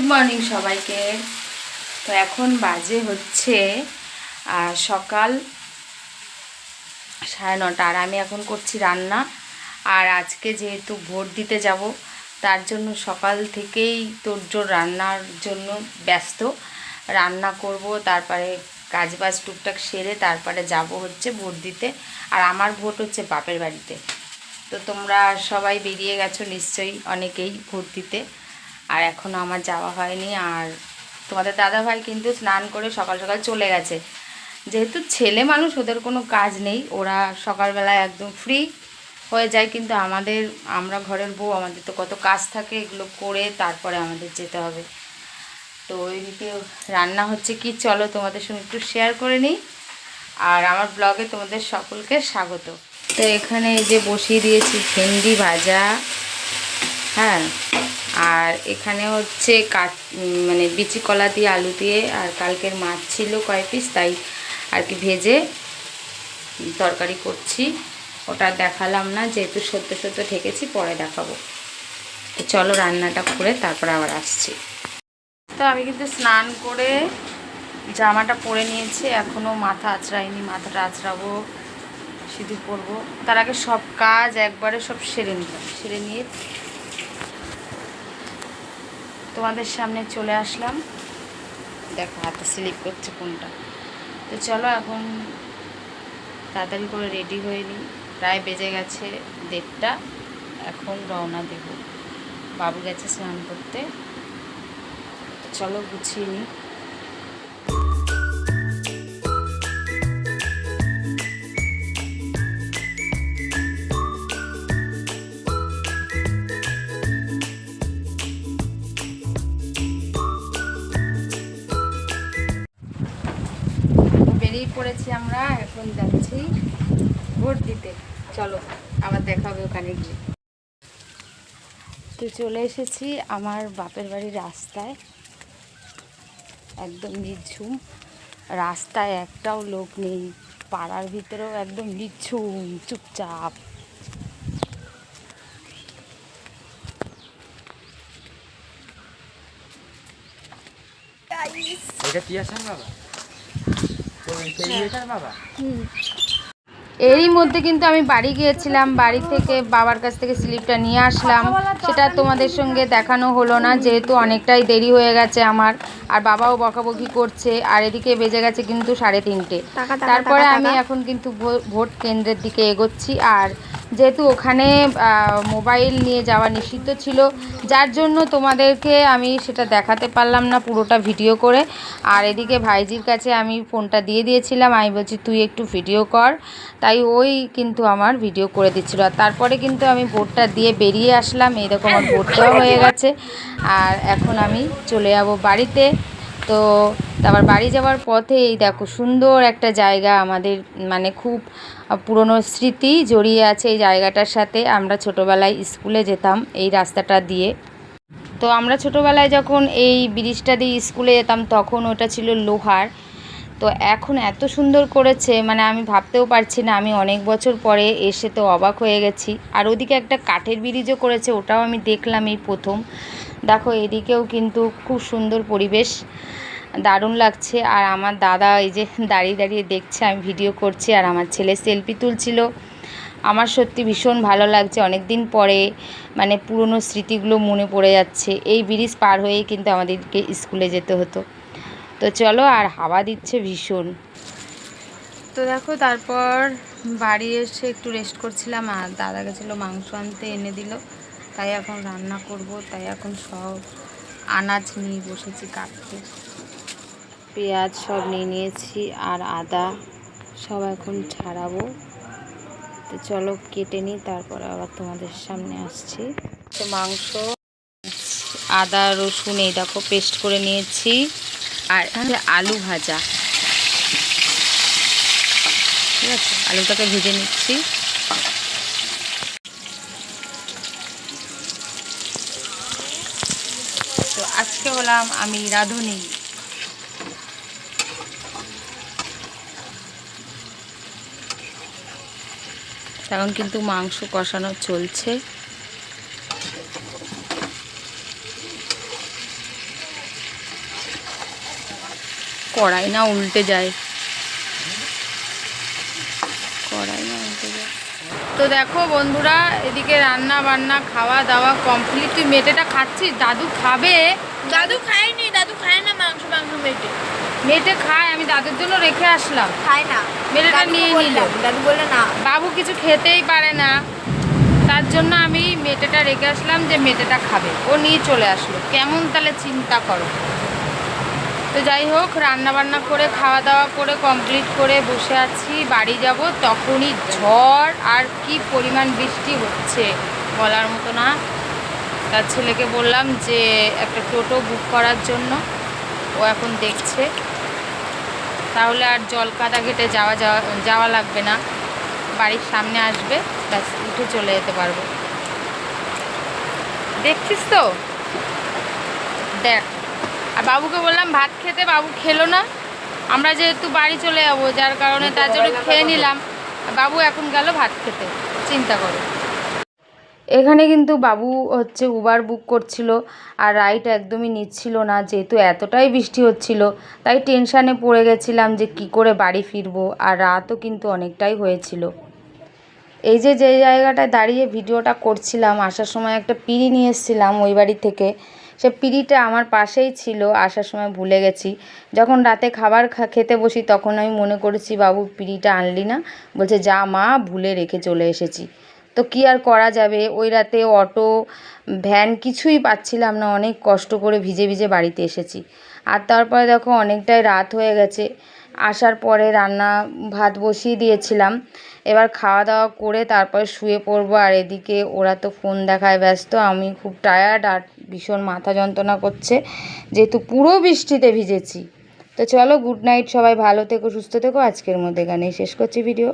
Good morning সবাইকে। তো এখন বাজে হচ্ছে সকাল 9:30 আর আমি এখন করছি রান্না। আর আজকে যেহেতু ভোট দিতে যাব তার জন্য সকাল থেকেই তোড়জোড় রান্নার জন্য ব্যস্ত। রান্না করব, তারপরে কাজবাজ টুকটাক সেরে তারপরে যাব হচ্ছে ভোট দিতে। আর আমার ভোট হচ্ছে বাপের বাড়িতে। তো তোমরা সবাই বেরিয়ে গেছো নিশ্চয়ই, অনেকেই ভোট দিতে। আর এখনও আমার যাওয়া হয়নি। আর তোমাদের দাদাভাই কিন্তু স্নান করে সকাল সকাল চলে গেছে। যেহেতু ছেলে মানুষ, ওদের কোনো কাজ নেই, ওরা সকালবেলায় একদম ফ্রি হয়ে যায়। কিন্তু আমরা ঘরের বউ, আমাদের তো কত কাজ থাকে, এগুলো করে তারপরে আমাদের যেতে হবে। তো ওইদিকে রান্না হচ্ছে কি, চলো তোমাদের সঙ্গে একটু শেয়ার করে নিই। আর আমার ব্লগে তোমাদের সকলকে স্বাগত। তো এখানে এই যে বসিয়ে দিয়েছি ভেন্ডি ভাজা, হ্যাঁ। আর এখানে হচ্ছে মানে বিচি কলা দিয়ে আলু দিয়ে, আর কালকের মাছ ছিল কয় পিস, তাই আর কি ভেজে তরকারি করছি। ওটা দেখালাম না, যেহেতু সদ্য সদ্য ঠেকেছি, পরে দেখাবো। তো চলো রান্নাটা করে তারপর আবার আসছি। তো আমি কিন্তু স্নান করে জামাটা পরে নিয়েছি, এখনও মাথা আঁচড়াইনি, মাথাটা আঁচড়াবো, সিঁদুর পরবো। তার আগে সব কাজ একবারে সব সেরে নিলাম, সেরে নিয়ে তোমাদের সামনে চলে আসলাম। দেখো হাতে স্লিপ করছে কোনটা। তো চলো এখন তাড়াতাড়ি করে রেডি হয়ে নিই। প্রায় বেজে গেছে 1:30, এখন রওনা দেব। বাবু গেছে স্নান করতে, চলো গুছিয়ে নিই। বেরিয়ে পড়েছি আমরা, এখন যাচ্ছি ভোট দিতে। চলো আবার দেখা হবে ওখানে গিয়ে। তো চলে এসেছি আমার বাপের বাড়ির রাস্তায়, একদম নিঝুম রাস্তায়, একটাও লোক নেই। পাড়ার ভিতরেও একদম নিঝুম, চুপচাপ। এটা কি আছে বাবা? তো এই বাবা। এরই মধ্যে কিন্তু আমি বাড়ি গিয়েছিলাম, বাড়ি থেকে বাবার কাছ থেকে স্লিপটা নিয়ে আসলাম। সেটা তোমাদের সঙ্গে দেখানো হলো না, যেহেতু অনেকটাই দেরি হয়ে গেছে আমার। আর বাবাও বকাবকি করছে, আর এদিকে বেজে গেছে কিন্তু 3:30। তারপরে আমি এখন কিন্তু ভোট কেন্দ্রের দিকে এগোচ্ছি। আর যেহেতু ওখানে মোবাইল নিয়ে যাওয়া নিষিদ্ধ ছিল, যার জন্য তোমাদেরকে আমি সেটা দেখাতে পারলাম না পুরোটা ভিডিও করে। আর এদিকে ভাইজির কাছে আমি ফোনটা দিয়ে দিয়েছিলাম, আমি বলছি তুই একটু ভিডিও কর, তাই ওই কিন্তু আমার ভিডিও করে দিচ্ছিল। আর তারপরে কিন্তু আমি ভোটটা দিয়ে বেরিয়ে আসলাম। এই দেখো আমার ভোটটাও হয়ে গেছে। আর এখন আমি চলে যাব বাড়িতে। তো তারপর বাড়ি যাওয়ার পথে এই দেখো সুন্দর একটা জায়গা, আমাদের মানে খুব পুরনো স্মৃতি জড়িয়ে আছে এই জায়গাটার সাথে। আমরা ছোটোবেলায় স্কুলে যেতাম এই রাস্তাটা দিয়ে। তো আমরা ছোটোবেলায় যখন এই ব্রিজটা দিয়ে স্কুলে যেতাম তখন ওটা ছিল লোহার। তো এখন এত সুন্দর করেছে, মানে আমি ভাবতেও পারছি না। আমি অনেক বছর পরে এসে তো অবাক হয়ে গেছি। আর ওদিকে একটা কাঠের ব্রিজও করেছে, ওটাও আমি দেখলাম এই প্রথম। দেখো এদিকেও কিন্তু খুব সুন্দর পরিবেশ, দারুণ লাগছে। আর আমার দাদা এই যে দাঁড়িয়ে দাঁড়িয়ে দেখছে, আমি ভিডিও করছি, আর আমার ছেলে সেলফি তুলছিল। আমার সত্যি ভীষণ ভালো লাগছে, অনেক দিন পরে মানে পুরনো স্মৃতিগুলো মনে পড়ে যাচ্ছে। এই ব্রিজ পার হয়েই কিন্তু আমাদেরকে স্কুলে যেতে হতো। তো চলো, আর হাওয়া দিচ্ছে ভীষণ। তো দেখো তারপর বাড়ি এসে একটু রেস্ট করছিলাম, আর দাদা গেছিলো মাংস আনতে, এনে দিল। তাই এখন রান্না করব, তাই এখন সব আনাজ নিয়ে বসেছি কাটতে। পেঁয়াজ সব নিয়ে নিয়েছি, আর আদা সব এখন ছাড়াবো। তো চলো কেটে নিই, তারপরে আবার তোমাদের সামনে আসছি। তো মাংস, আদা রসুন এই দেখো পেস্ট করে নিয়েছি। আর আলু ভাজা, ঠিক আছে, আলুটাকে ভেজে নিচ্ছি। তো আজকে হলাম আমি রাঁধুনি। এখন কিন্তু মাংস কষানো চলছে। কড়াই না উল্টে যায়, কড়াই না উল্টে যায়। তো দেখো বন্ধুরা, এদিকে রান্না বান্না খাওয়া দাওয়া কমপ্লিট। তুই মেটেটা খাচ্ছিস? দাদু খাবে। দাদু খায়নি, দাদু খায় না মাংস মাংস মেটে। মেটে খায়, আমি দাদুর জন্য রেখে আসলাম। খায় না, মেটেটা নিয়ে নিল। দাদু বলে না, বাবু কিছু খেতেই পারে না, তার জন্য আমি মেটেটা রেখে আসলাম যে মেটেটা খাবে। ও নিয়ে চলে আসলো। কেমন তাহলে চিন্তা করো। তো যাই হোক, রান্না বান্না করে খাওয়া দাওয়া করে কমপ্লিট করে বসে আছি। বাড়ি যাব, তখনই ঝড় আর কি পরিমাণ বৃষ্টি হচ্ছে বলার মতো না। তার ছেলেকে বললাম যে একটা টোটো বুক করার জন্য, ও এখন দেখছে। তাহলে আর জল কাদা ঘেটে যাওয়া লাগবে না, বাড়ির সামনে আসবে, ব্যাস উঠে চলে যেতে পারবো। দেখছিস তো, দেখ। আর বাবুকে বললাম ভাত খেতে, বাবু খেলো না। আমরা যেহেতু বাড়ি চলে যাবো, যার কারণে তার জন্য খেয়ে নিলাম। বাবু এখন গেল ভাত খেতে, চিন্তা করো। এখানে কিন্তু বাবু হচ্ছে উবার বুক করছিল, আর রাইড একদমই নিচ্ছিল না, যেহেতু এতটাই বৃষ্টি হচ্ছিল। তাই টেনশানে পড়ে গেছিলাম যে কি করে বাড়ি ফিরবো, আর রাতও কিন্তু অনেকটাই হয়েছিল। এই যে জায়গাটায় দাঁড়িয়ে ভিডিওটা করছিলাম, আসার সময় একটা পিঁড়ি নিয়ে এসেছিলাম ওই বাড়ি থেকে। সে পিঁড়িটা আমার পাশেই ছিল, আসার সময় ভুলে গেছি। যখন রাতে খাবার খেতে বসি, তখন আমি মনে করেছি বাবু পিঁড়িটা আনলি না, বলছে যা মা, ভুলে রেখে চলে এসেছি। তো কি আর করা যাবে, ওই রাতে অটো ভ্যান কিছুই পাচ্ছিলাম না, অনেক কষ্ট করে ভিজে ভিজে বাড়িতে এসেছি। আর তারপরে দেখো অনেকটাই রাত হয়ে গেছে। আসার পরে ভাত বসিয়ে দিয়েছিলাম, এবার খাওয়া দাওয়া করে তারপরে শুয়ে পড়বো। আর এদিকে ওরা তো ফোন দেখায় ব্যস্ত, আমি খুব টায়ার্ড আর ভীষণ মাথা যন্ত্রণা করছে, যেহেতু পুরো বৃষ্টিতে ভিজেছি। তো চলো, গুড নাইট, সবাই ভালো থেকো, সুস্থ থেকো। আজকের মধ্যে এখানেই শেষ করছি ভিডিও।